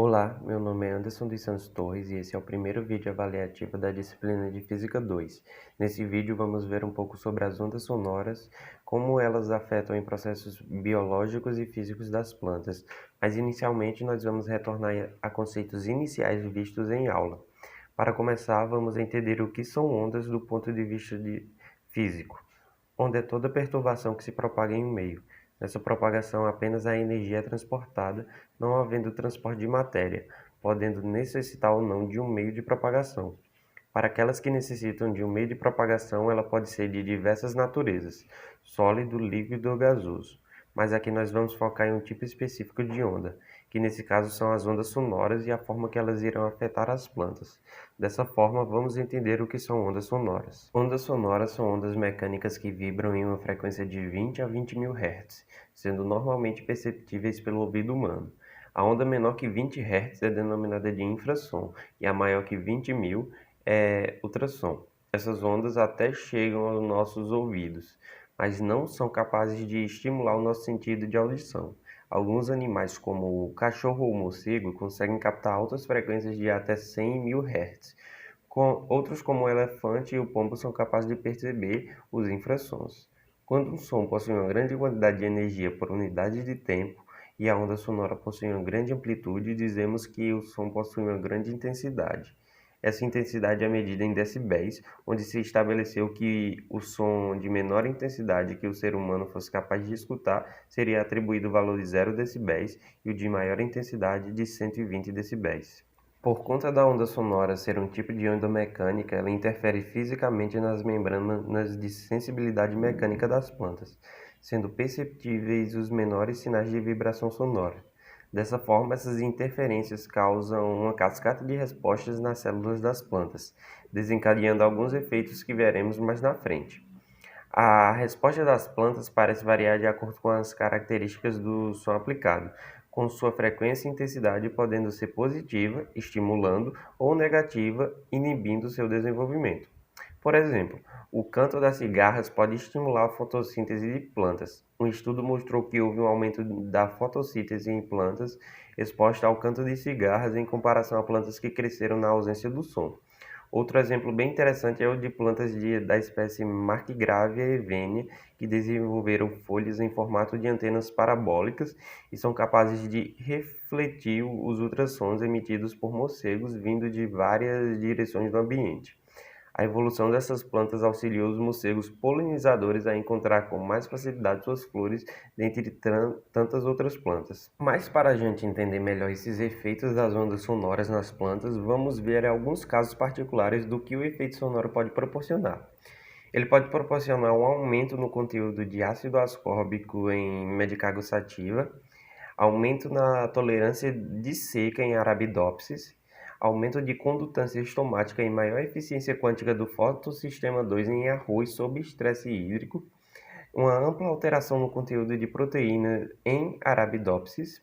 Olá, meu nome é Anderson dos Santos Torres e esse é o primeiro vídeo avaliativo da disciplina de Física 2. Nesse vídeo vamos ver um pouco sobre as ondas sonoras, como elas afetam em processos biológicos e físicos das plantas, mas inicialmente nós vamos retornar a conceitos iniciais vistos em aula. Para começar, vamos entender o que são ondas do ponto de vista físico. Onda é toda perturbação que se propaga em um meio. Nessa propagação, apenas a energia é transportada, não havendo transporte de matéria, podendo necessitar ou não de um meio de propagação. Para aquelas que necessitam de um meio de propagação, ela pode ser de diversas naturezas, sólido, líquido ou gasoso. Mas aqui nós vamos focar em um tipo específico de onda, que nesse caso são as ondas sonoras e a forma que elas irão afetar as plantas. Dessa forma, vamos entender o que são ondas sonoras. Ondas sonoras são ondas mecânicas que vibram em uma frequência de 20 a 20 mil Hz, sendo normalmente perceptíveis pelo ouvido humano. A onda menor que 20 Hz é denominada de infrassom e a maior que 20 mil é ultrassom. Essas ondas até chegam aos nossos ouvidos, mas não são capazes de estimular o nosso sentido de audição. Alguns animais, como o cachorro ou o morcego, conseguem captar altas frequências de até 100 mil Hz. Outros, como o elefante e o pombo, são capazes de perceber os infrassons. Quando um som possui uma grande quantidade de energia por unidade de tempo e a onda sonora possui uma grande amplitude, dizemos que o som possui uma grande intensidade. Essa intensidade é medida em decibéis, onde se estabeleceu que o som de menor intensidade que o ser humano fosse capaz de escutar seria atribuído o valor de 0 decibéis e o de maior intensidade de 120 decibéis. Por conta da onda sonora ser um tipo de onda mecânica, ela interfere fisicamente nas membranas de sensibilidade mecânica das plantas, sendo perceptíveis os menores sinais de vibração sonora. Dessa forma, essas interferências causam uma cascata de respostas nas células das plantas, desencadeando alguns efeitos que veremos mais na frente. A resposta das plantas parece variar de acordo com as características do som aplicado, com sua frequência e intensidade podendo ser positiva, estimulando, ou negativa, inibindo seu desenvolvimento. Por exemplo, o canto das cigarras pode estimular a fotossíntese de plantas. Um estudo mostrou que houve um aumento da fotossíntese em plantas expostas ao canto de cigarras em comparação a plantas que cresceram na ausência do som. Outro exemplo bem interessante é o de plantas da espécie Marcgravia evenia, que desenvolveram folhas em formato de antenas parabólicas e são capazes de refletir os ultrassons emitidos por morcegos vindo de várias direções do ambiente. A evolução dessas plantas auxiliou os morcegos polinizadores a encontrar com mais facilidade suas flores dentre tantas outras plantas. Mas para a gente entender melhor esses efeitos das ondas sonoras nas plantas, vamos ver alguns casos particulares do que o efeito sonoro pode proporcionar. Ele pode proporcionar um aumento no conteúdo de ácido ascórbico em Medicago sativa, aumento na tolerância de seca em Arabidopsis, aumento de condutância estomática e maior eficiência quântica do fotossistema 2 em arroz sob estresse hídrico, uma ampla alteração no conteúdo de proteína em Arabidopsis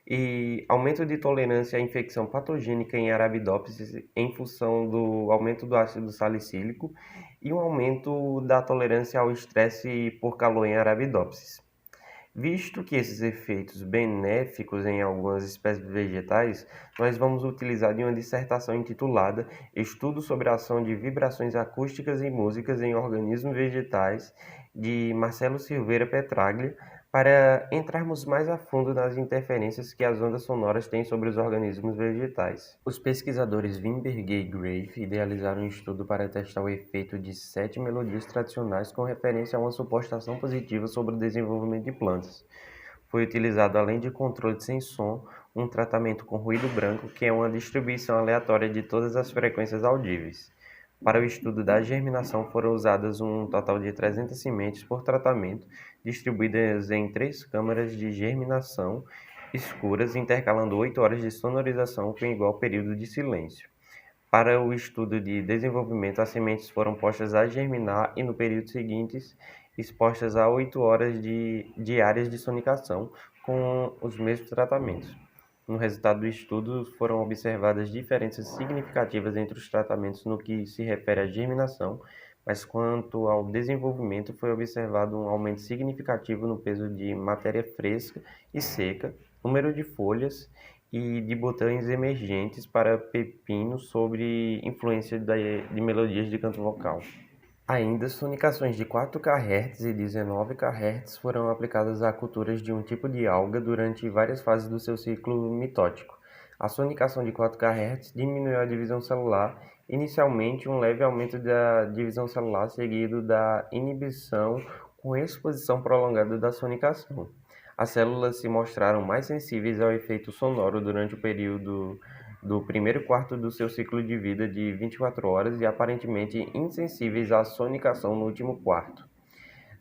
e aumento de tolerância à infecção patogênica em Arabidopsis em função do aumento do ácido salicílico e um aumento da tolerância ao estresse por calor em Arabidopsis. Visto que esses efeitos benéficos em algumas espécies vegetais, nós vamos utilizar de uma dissertação intitulada Estudo sobre a ação de vibrações acústicas e músicas em organismos vegetais, de Marcelo Silveira Petraglia, para entrarmos mais a fundo nas interferências que as ondas sonoras têm sobre os organismos vegetais. Os pesquisadores Wimberger e Graefe idealizaram um estudo para testar o efeito de 7 melodias tradicionais com referência a uma suposta ação positiva sobre o desenvolvimento de plantas. Foi utilizado, além de controle sem som, um tratamento com ruído branco, que é uma distribuição aleatória de todas as frequências audíveis. Para o estudo da germinação foram usadas um total de 300 sementes por tratamento, distribuídas em 3 câmaras de germinação escuras, intercalando 8 horas de sonorização com igual período de silêncio. Para o estudo de desenvolvimento, as sementes foram postas a germinar e, no período seguinte, expostas a 8 horas diárias de sonicação com os mesmos tratamentos. No resultado do estudo, foram observadas diferenças significativas entre os tratamentos no que se refere à germinação, mas quanto ao desenvolvimento, foi observado um aumento significativo no peso de matéria fresca e seca, número de folhas e de botões emergentes para pepino sobre influência de melodias de canto vocal. Ainda, sonicações de 4 kHz e 19 kHz foram aplicadas a culturas de um tipo de alga durante várias fases do seu ciclo mitótico. A sonicação de 4 kHz diminuiu a divisão celular, inicialmente um leve aumento da divisão celular seguido da inibição com exposição prolongada da sonicação. As células se mostraram mais sensíveis ao efeito sonoro durante o período do primeiro quarto do seu ciclo de vida de 24 horas e aparentemente insensíveis à sonicação no último quarto.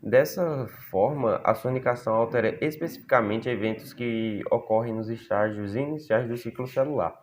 Dessa forma, a sonicação altera especificamente eventos que ocorrem nos estágios iniciais do ciclo celular.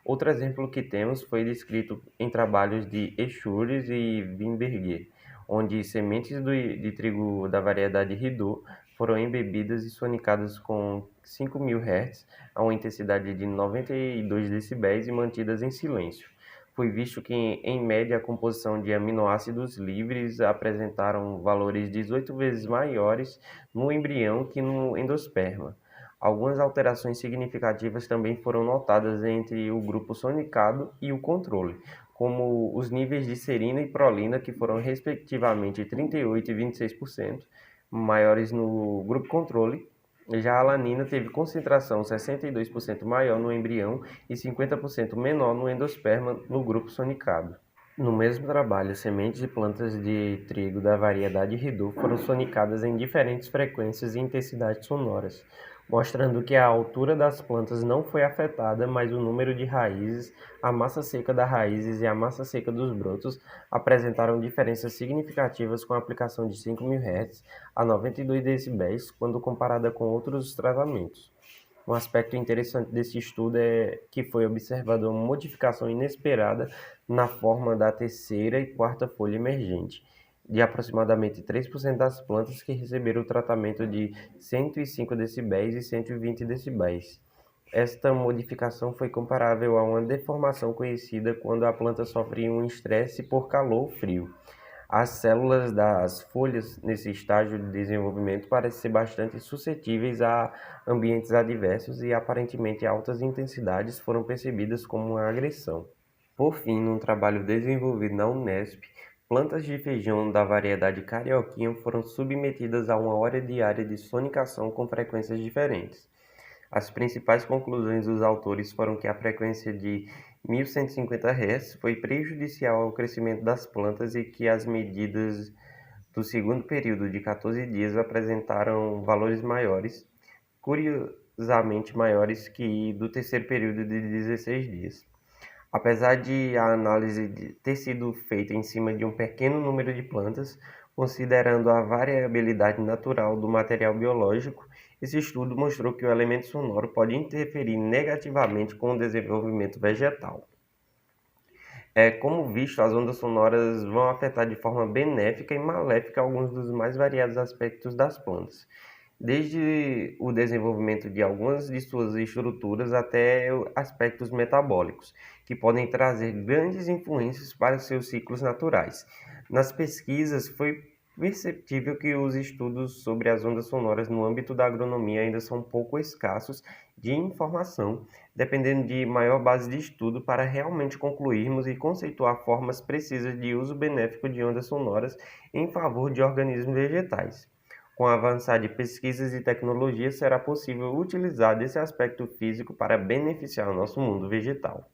Outro exemplo que temos foi descrito em trabalhos de Eschurer e Wimberger, onde sementes de trigo da variedade Rideau foram embebidas e sonicadas com 5.000 Hz a uma intensidade de 92 decibéis e mantidas em silêncio. Foi visto que, em média, a composição de aminoácidos livres apresentaram valores 18 vezes maiores no embrião que no endosperma. Algumas alterações significativas também foram notadas entre o grupo sonicado e o controle, como os níveis de serina e prolina, que foram respectivamente 38% e 26% maiores no grupo controle. Já a alanina teve concentração 62% maior no embrião e 50% menor no endosperma no grupo sonicado. No mesmo trabalho, sementes de plantas de trigo da variedade Rideau foram sonicadas em diferentes frequências e intensidades sonoras, mostrando que a altura das plantas não foi afetada, mas o número de raízes, a massa seca das raízes e a massa seca dos brotos apresentaram diferenças significativas com a aplicação de 5.000 Hz a 92 decibéis quando comparada com outros tratamentos. Um aspecto interessante desse estudo é que foi observada uma modificação inesperada na forma da terceira e quarta folha emergente, de aproximadamente 3% das plantas que receberam o tratamento de 105 decibéis e 120 decibéis. Esta modificação foi comparável a uma deformação conhecida quando a planta sofre um estresse por calor ou frio. As células das folhas nesse estágio de desenvolvimento parecem ser bastante suscetíveis a ambientes adversos e aparentemente altas intensidades foram percebidas como uma agressão. Por fim, num trabalho desenvolvido na Unesp, plantas de feijão da variedade carioquinha foram submetidas a uma hora diária de sonicação com frequências diferentes. As principais conclusões dos autores foram que a frequência de 1.150 Hz foi prejudicial ao crescimento das plantas e que as medidas do segundo período de 14 dias apresentaram valores maiores, curiosamente maiores que do terceiro período de 16 dias. Apesar de a análise ter sido feita em cima de um pequeno número de plantas, considerando a variabilidade natural do material biológico, esse estudo mostrou que o elemento sonoro pode interferir negativamente com o desenvolvimento vegetal. Como visto, as ondas sonoras vão afetar de forma benéfica e maléfica alguns dos mais variados aspectos das plantas, desde o desenvolvimento de algumas de suas estruturas até aspectos metabólicos, que podem trazer grandes influências para seus ciclos naturais. Nas pesquisas, foi perceptível que os estudos sobre as ondas sonoras no âmbito da agronomia ainda são pouco escassos de informação, dependendo de maior base de estudo para realmente concluirmos e conceituar formas precisas de uso benéfico de ondas sonoras em favor de organismos vegetais. Com o avançar de pesquisas e tecnologias, será possível utilizar desse aspecto físico para beneficiar o nosso mundo vegetal.